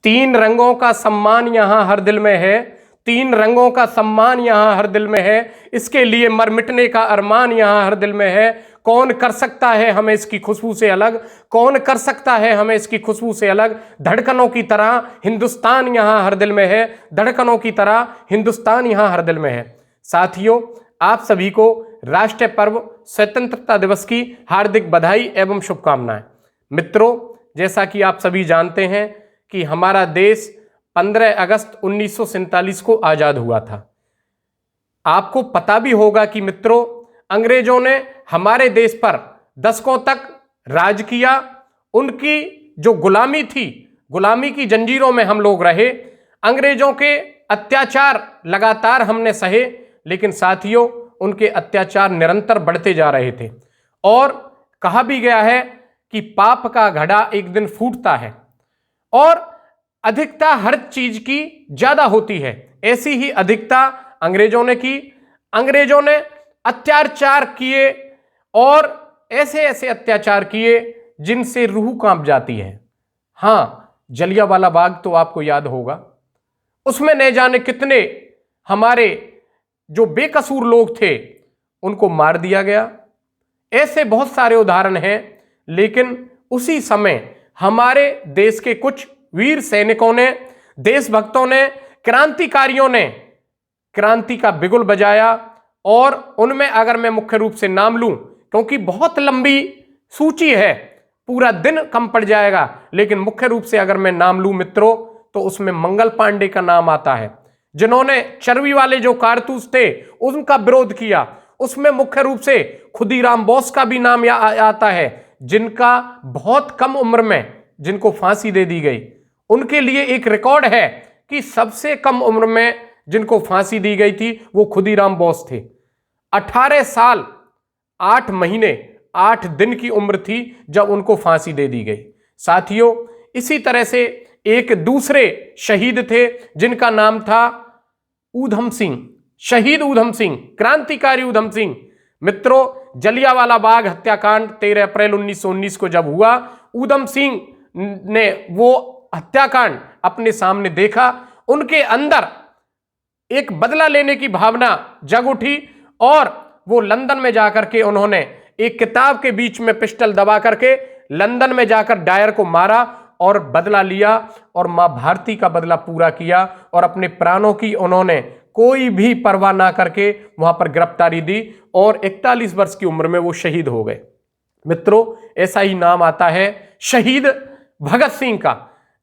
तीन रंगों का सम्मान यहां हर दिल में है, तीन रंगों का सम्मान यहां हर दिल में है, इसके लिए मर मिटने का अरमान यहां हर दिल में है। कौन कर सकता है हमें इसकी खुशबू से अलग, कौन कर सकता है हमें इसकी खुशबू से अलग। धड़कनों की तरह हिंदुस्तान यहां हर दिल में है, धड़कनों की तरह हिंदुस्तान यहां हर दिल में है। साथियों, आप सभी को राष्ट्रीय पर्व स्वतंत्रता दिवस की हार्दिक बधाई एवं शुभकामनाएं। मित्रों, जैसा कि आप सभी जानते हैं कि हमारा देश 15 अगस्त 1947 को आजाद हुआ था। आपको पता भी होगा कि मित्रों, अंग्रेजों ने हमारे देश पर दशकों तक राज किया। उनकी जो गुलामी थी, गुलामी की जंजीरों में हम लोग रहे। अंग्रेजों के अत्याचार लगातार हमने सहे, लेकिन साथियों, उनके अत्याचार निरंतर बढ़ते जा रहे थे। और कहा भी गया है कि पाप का घड़ा एक दिन फूटता है और अधिकता हर चीज की ज्यादा होती है। ऐसी ही अधिकता अंग्रेजों ने की। अंग्रेजों ने अत्याचार किए और ऐसे ऐसे अत्याचार किए जिनसे रूह कांप जाती है। हां, जलियांवाला बाग तो आपको याद होगा। उसमें न जाने कितने हमारे जो बेकसूर लोग थे उनको मार दिया गया। ऐसे बहुत सारे उदाहरण हैं। लेकिन उसी समय हमारे देश के कुछ वीर सैनिकों ने, देशभक्तों ने, क्रांतिकारियों ने क्रांति का बिगुल बजाया। और उनमें अगर मैं मुख्य रूप से नाम लूं, क्योंकि बहुत लंबी सूची है, पूरा दिन कम पड़ जाएगा, लेकिन मुख्य रूप से अगर मैं नाम लूं मित्रों, तो उसमें मंगल पांडे का नाम आता है, जिन्होंने चर्बी वाले जो कारतूस थे उनका विरोध किया। उसमें मुख्य रूप से खुदीराम बोस का भी नाम आता है, जिनका बहुत कम उम्र में जिनको फांसी दे दी गई। उनके लिए एक रिकॉर्ड है कि सबसे कम उम्र में जिनको फांसी दी गई थी वो खुदीराम बोस थे। 18 साल 8 महीने 8 दिन की उम्र थी जब उनको फांसी दे दी गई। साथियों, इसी तरह से एक दूसरे शहीद थे जिनका नाम था ऊधम सिंह, शहीद ऊधम सिंह, क्रांतिकारी ऊधम सिंह। मित्रों, जलियांवाला बाग हत्याकांड 13 अप्रैल 1919 को जब हुआ, ऊधम सिंह ने वो हत्याकांड अपने सामने देखा। उनके अंदर एक बदला लेने की भावना जग उठी और वो लंदन में जाकर के उन्होंने एक किताब के बीच में पिस्टल दबा करके लंदन में जाकर डायर को मारा और बदला लिया और मां भारती का बदला पूरा किया। और अपने प्राणों की उन्होंने कोई भी परवाह ना करके वहां पर गिरफ्तारी दी और 41 वर्ष की उम्र में वो शहीद हो गए। मित्रों, ऐसा ही नाम आता है शहीद भगत सिंह का,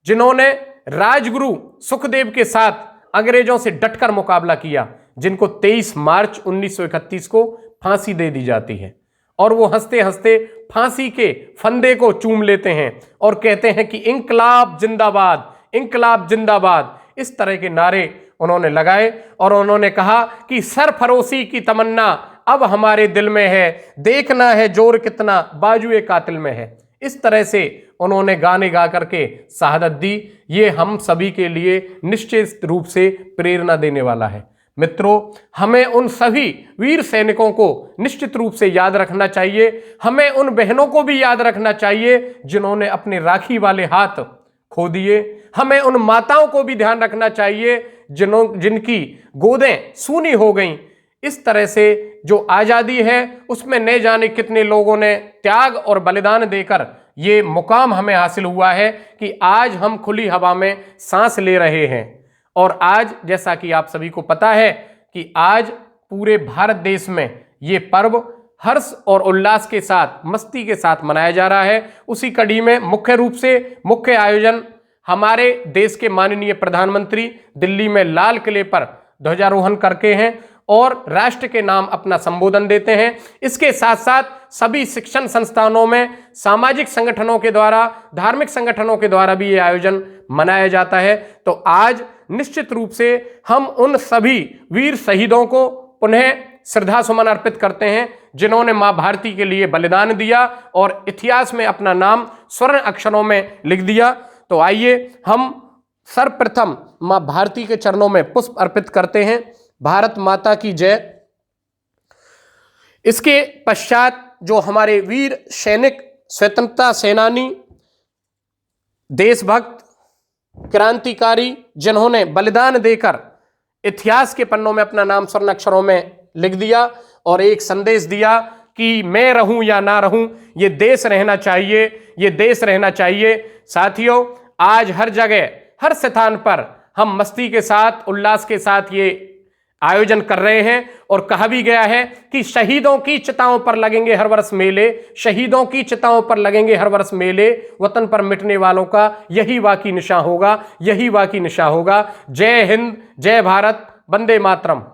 जिन्होंने राजगुरु सुखदेव के साथ अंग्रेजों से डटकर मुकाबला किया, जिनको 23 मार्च 1931 को फांसी दे दी जाती है। और वो हंसते हंसते फांसी के फंदे को चूम लेते हैं और कहते हैं कि इंकलाब जिंदाबाद, इंकलाब जिंदाबाद। इस तरह के नारे उन्होंने लगाए और उन्होंने कहा कि सरफरोशी की तमन्ना अब हमारे दिल में है, देखना है जोर कितना बाजुए कातिल में है। इस तरह से उन्होंने गाने गा करके शहादत दी। ये हम सभी के लिए निश्चित रूप से प्रेरणा देने वाला है। मित्रों, हमें उन सभी वीर सैनिकों को निश्चित रूप से याद रखना चाहिए। हमें उन बहनों को भी याद रखना चाहिए जिन्होंने अपने राखी वाले हाथ खो दिए। हमें उन माताओं को भी ध्यान रखना चाहिए जिनकी गोदें सूनी हो गईं। इस तरह से जो आज़ादी है उसमें न जाने कितने लोगों ने त्याग और बलिदान देकर ये मुकाम हमें हासिल हुआ है कि आज हम खुली हवा में सांस ले रहे हैं। और आज जैसा कि आप सभी को पता है कि आज पूरे भारत देश में ये पर्व हर्ष और उल्लास के साथ, मस्ती के साथ मनाया जा रहा है। उसी कड़ी में मुख्य रूप से मुख्य आयोजन हमारे देश के माननीय प्रधानमंत्री दिल्ली में लाल किले पर ध्वजारोहण करके हैं और राष्ट्र के नाम अपना संबोधन देते हैं। इसके साथ साथ सभी शिक्षण संस्थानों में, सामाजिक संगठनों के द्वारा, धार्मिक संगठनों के द्वारा भी ये आयोजन मनाया जाता है। तो आज निश्चित रूप से हम उन सभी वीर शहीदों को पुनः श्रद्धा सुमन अर्पित करते हैं जिन्होंने मां भारती के लिए बलिदान दिया और इतिहास में अपना नाम स्वर्ण अक्षरों में लिख दिया। तो आइए हम सर्वप्रथम मां भारती के चरणों में पुष्प अर्पित करते हैं। भारत माता की जय। इसके पश्चात जो हमारे वीर सैनिक, स्वतंत्रता सेनानी, देशभक्त, क्रांतिकारी जिन्होंने बलिदान देकर इतिहास के पन्नों में अपना नाम स्वर्ण अक्षरों में लिख दिया और एक संदेश दिया कि मैं रहूं या ना रहूं, ये देश रहना चाहिए, ये देश रहना चाहिए। साथियों, आज हर जगह, हर स्थान पर हम मस्ती के साथ, उल्लास के साथ ये आयोजन कर रहे हैं और कहा भी गया है कि शहीदों की चिताओं पर लगेंगे हर वर्ष मेले, शहीदों की चिताओं पर लगेंगे हर वर्ष मेले, वतन पर मिटने वालों का यही बाकी निशान होगा, यही बाकी निशान होगा। जय हिंद, जय भारत, वंदे मातरम।